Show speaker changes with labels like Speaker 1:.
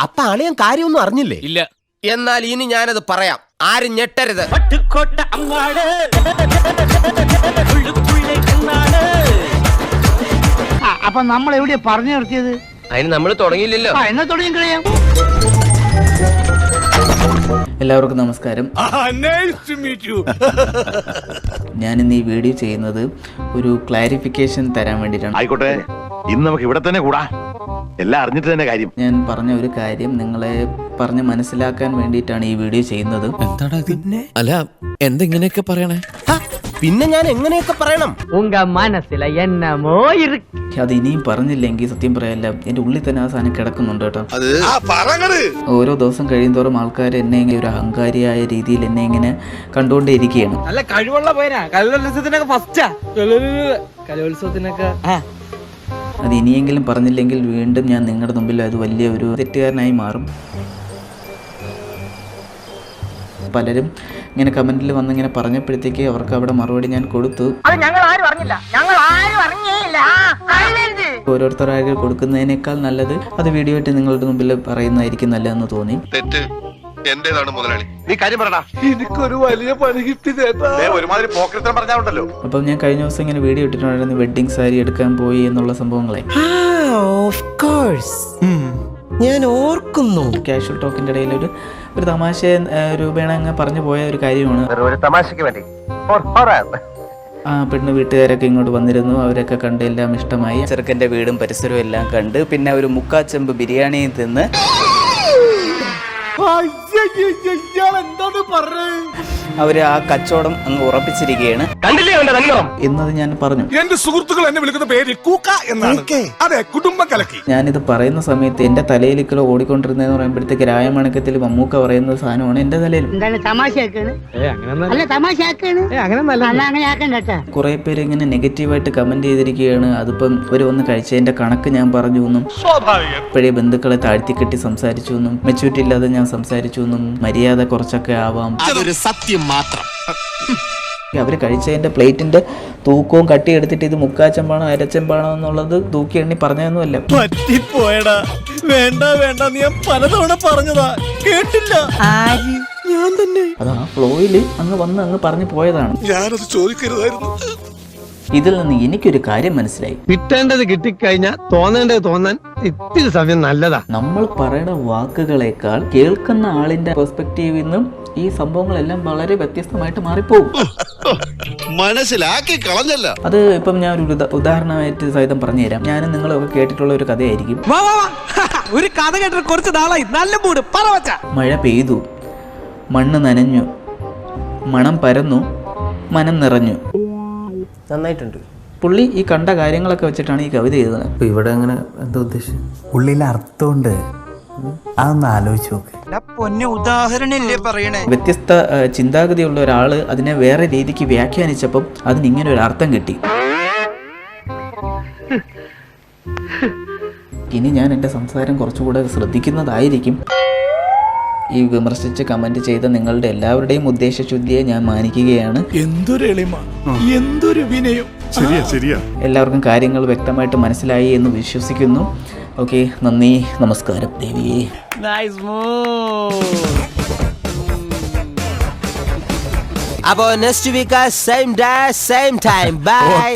Speaker 1: അപ്പൊ അളിയൻ കാര്യമൊന്നും അറിഞ്ഞില്ലേ?
Speaker 2: ഇല്ല.
Speaker 1: എന്നാൽ ഇനി ഞാനത് പറയാം, ആരും ഞെട്ടരുത്.
Speaker 3: അപ്പൊ നമ്മൾ എവിടെയാ പറഞ്ഞു നിർത്തിയത്?
Speaker 1: അതിന് നമ്മൾ തുടങ്ങിയില്ലല്ലോ.
Speaker 3: എന്നാ തുടങ്ങി കളയാം.
Speaker 4: എല്ലാവർക്കും നമസ്കാരം. ഞാൻ ഇന്ന് ഈ വീഡിയോ ചെയ്യുന്നത് ഒരു ക്ലാരിഫിക്കേഷൻ തരാൻ വേണ്ടിയിട്ടാണ്.
Speaker 5: ആയിക്കോട്ടെ, ഇന്ന് നമുക്ക് ഇവിടെ തന്നെ കൂടാ. എല്ലാം അറിഞ്ഞിട്ട് തന്നെ കാര്യം.
Speaker 4: ഞാൻ പറഞ്ഞ ഒരു കാര്യം നിങ്ങളെ പറഞ്ഞ് മനസ്സിലാക്കാൻ വേണ്ടിയിട്ടാണ് ഈ വീഡിയോ ചെയ്യുന്നത്.
Speaker 2: പിന്നെ അല്ല, എന്തെങ്ങനെയൊക്കെ പറയണേ?
Speaker 1: പിന്നെ ഞാൻ എങ്ങനെയൊക്കെ പറയണം?
Speaker 4: അത് ഇനിയും പറഞ്ഞില്ലെങ്കിൽ സത്യം പറയല്ല, എന്റെ ഉള്ളിൽ തന്നെ ആ സാധനം കിടക്കുന്നുണ്ട് കേട്ടോ. ഓരോ ദിവസം കഴിയുന്തോറും ആൾക്കാർ എന്നെ ഇങ്ങനെ ഒരു അഹങ്കാരിയായ രീതിയിൽ എന്നെ ഇങ്ങനെ കണ്ടുകൊണ്ടേയിരിക്കുകയാണ്.
Speaker 6: നല്ല കഴിവുള്ള പോയനാ. കലോത്സവത്തിനൊക്കെ ഫസ്റ്റാ. കലോത്സവത്തിനൊക്കെ
Speaker 4: അത് ഇനിയെങ്കിലും പറഞ്ഞില്ലെങ്കിൽ വീണ്ടും ഞാൻ നിങ്ങളുടെ മുമ്പിൽ അത് വലിയ ഒരു തെറ്റുകാരനായി മാറും. പലരും ഇങ്ങനെ കമന്റിൽ വന്നിങ്ങനെ പറഞ്ഞപ്പോഴത്തേക്ക് അവർക്ക് അവിടെ മറുപടി ഞാൻ കൊടുത്തു. ഓരോരുത്തരായി കൊടുക്കുന്നതിനേക്കാൾ നല്ലത് അത് വീഡിയോ ആയിട്ട് നിങ്ങളുടെ മുമ്പിൽ പറയുന്നതായിരിക്കും നല്ലതെന്ന് തോന്നി.
Speaker 5: എന്റേതാണ് മുതലാളി, നീ കാര്യം പറടാ. എനിക്കൊരു വലിയ പണി കിട്ടി. ഒരുമാതിരി പോക്കറ്റം പറഞ്ഞാണ്ടല്ലോ.
Speaker 4: അപ്പം ഞാൻ കഴിഞ്ഞ ദിവസം ഇങ്ങനെ വീഡിയോ ഇട്ടിട്ടുണ്ടായിരുന്നു, വെഡ്ഡിങ് സാരി എടുക്കാൻ പോയി എന്നുള്ള സംഭവങ്ങളെ.
Speaker 1: ഞാൻ ഓർക്കുന്നു.
Speaker 4: കാഷ്വൽ ടോക്കിന്റെ ഇടയിൽ ഒരു തമാശ രൂപേണ അങ്ങ് പറഞ്ഞു പോയ ഒരു കാര്യമാണ്. ആ പെണ്ണ് വീട്ടുകാരൊക്കെ ഇങ്ങോട്ട് വന്നിരുന്നു, അവരൊക്കെ കണ്ട് എല്ലാം ഇഷ്ടമായി. ചെറുക്കൻ്റെ വീടും പരിസരവും എല്ലാം കണ്ട് പിന്നെ ഒരു മുക്കാച്ചെമ്പ് ബിരിയാണിയും തിന്ന് അവര് ആ കച്ചവടം അങ്ങ് ഉറപ്പിച്ചിരിക്കുകയാണ് എന്നത് ഞാൻ പറഞ്ഞു.
Speaker 5: എന്റെ സുഹൃത്തുക്കൾ എന്നെ വിളിക്കുന്ന പേര് കൂക്ക എന്നാണ്. അതെ, കുടുംബം കലക്കി.
Speaker 4: ഞാനിത് പറയുന്ന സമയത്ത് എന്റെ തലയിലേക്കോ ഓടിക്കൊണ്ടിരുന്നതെന്ന് പറയുമ്പോഴത്തേക്ക് രായമണക്കത്തിൽ മമ്മൂക്ക പറയുന്ന സാധനമാണ് എന്റെ തലയിൽ. കുറെ പേര് ഇങ്ങനെ നെഗറ്റീവായിട്ട് കമന്റ് ചെയ്തിരിക്കുകയാണ്. അതിപ്പം ഒരു വന്ന് കഴിച്ചതിന്റെ കണക്ക് ഞാൻ പറഞ്ഞു എന്നും, ഇപ്പോഴേ ബന്ധുക്കളെ താഴ്ത്തിക്കെട്ടി സംസാരിച്ചു എന്നും, മെച്ചൂരിറ്റി ഇല്ലാതെ ഞാൻ സംസാരിച്ചു എന്നും, മര്യാദ കുറച്ചൊക്കെ ആവാം.
Speaker 1: അതൊരു സത്യം മാത്രം.
Speaker 4: അവര് കഴിച്ചതിന്റെ പ്ലേറ്റിന്റെ തൂക്കവും കട്ടി എടുത്തിട്ട് ഇത് മുക്കാച്ചെമ്പാണോ അരച്ചെമ്പാണോ എന്നുള്ളത് തൂക്കി എണ്ണി പറഞ്ഞതൊന്നുമല്ല.
Speaker 2: പറ്റിപ്പോയടാ. വേണ്ട വേണ്ട, നീ പലതവണ പറഞ്ഞതാ, കേട്ടില്ല. ഞാൻ തന്നെ
Speaker 4: അത് ആ ഫ്ലോയില് അങ്ങ് വന്ന് അങ്ങ് പറഞ്ഞു പോയതാണ്.
Speaker 5: ഞാനത് ചോദിക്കരുതായിരുന്നു.
Speaker 4: ഇതിൽ നിന്ന് എനിക്കൊരു കാര്യം മനസ്സിലായി.
Speaker 6: കിട്ടേണ്ടത് കിട്ടിക്കഴിഞ്ഞാൽ തോന്നേണ്ടത് തോന്നാൻ ഇത്തിരി സമയം നല്ലതാ.
Speaker 4: നമ്മൾ പറയുന്ന വാക്കുകളെക്കാൾ കേൾക്കുന്ന ആളിന്റെ പെർസ്പെക്റ്റീവിൽ നിന്നും ഈ സംഭവങ്ങളെല്ലാം വളരെ വ്യത്യസ്തമായിട്ട് മാറിപ്പോകും.
Speaker 5: മനസ്സിലാക്കി കളഞ്ഞല്ല.
Speaker 4: അത് ഇപ്പം ഞാൻ ഒരു ഉദാഹരണമായിട്ട് സഹിതം പറഞ്ഞുതരാം. ഞാനും നിങ്ങളൊക്കെ കേട്ടിട്ടുള്ള ഒരു കഥയായിരിക്കും.
Speaker 6: ഒരു കഥ കേട്ടിട്ട് കുറച്ച് നാളായി. നല്ല മൂട് പറവച്ച.
Speaker 4: മഴ പെയ്തു, മണ്ണ് നനഞ്ഞു, മണം പരന്നു, മനം നിറഞ്ഞു.
Speaker 1: നന്നായിട്ടുണ്ട്.
Speaker 4: പുള്ളി ഈ കണ്ട കാര്യങ്ങളൊക്കെ വെച്ചിട്ടാണ് ഈ കവിത എഴുതുന്നത്. അപ്പൊ ഇവിടെ അങ്ങനെ എന്താ ഉദ്ദേശം?
Speaker 7: ഉള്ളിൽ അർത്ഥമുണ്ട്, അതൊന്ന് ആലോചിച്ച് നോക്ക്.
Speaker 4: വ്യത്യസ്ത ചിന്താഗതിയുള്ള ഒരാള് അതിനെ വേറെ രീതിക്ക് വ്യാഖ്യാനിച്ചപ്പം അതിനിങ്ങനെ ഒരു അർത്ഥം കിട്ടി. ഇനി ഞാൻ എൻ്റെ സംസാരം കുറച്ചുകൂടെ ശ്രദ്ധിക്കുന്നതായിരിക്കും. ഈ വിമർശിച്ച് കമന്റ് ചെയ്ത നിങ്ങളുടെ എല്ലാവരുടെയും ഉദ്ദേശശുദ്ധിയെ ഞാൻ മാനിക്കുകയാണ്.
Speaker 2: എന്തൊരു എളിമ, എന്തൊരു വിനയം.
Speaker 5: ശരിയാ.
Speaker 4: എല്ലാവർക്കും കാര്യങ്ങൾ വ്യക്തമായിട്ട് മനസ്സിലായി എന്ന് വിശ്വസിക്കുന്നു. ഓക്കെ, നന്ദി, നമസ്കാരം. ദേവിയേ.
Speaker 1: അപ്പോ next week same day same time. By.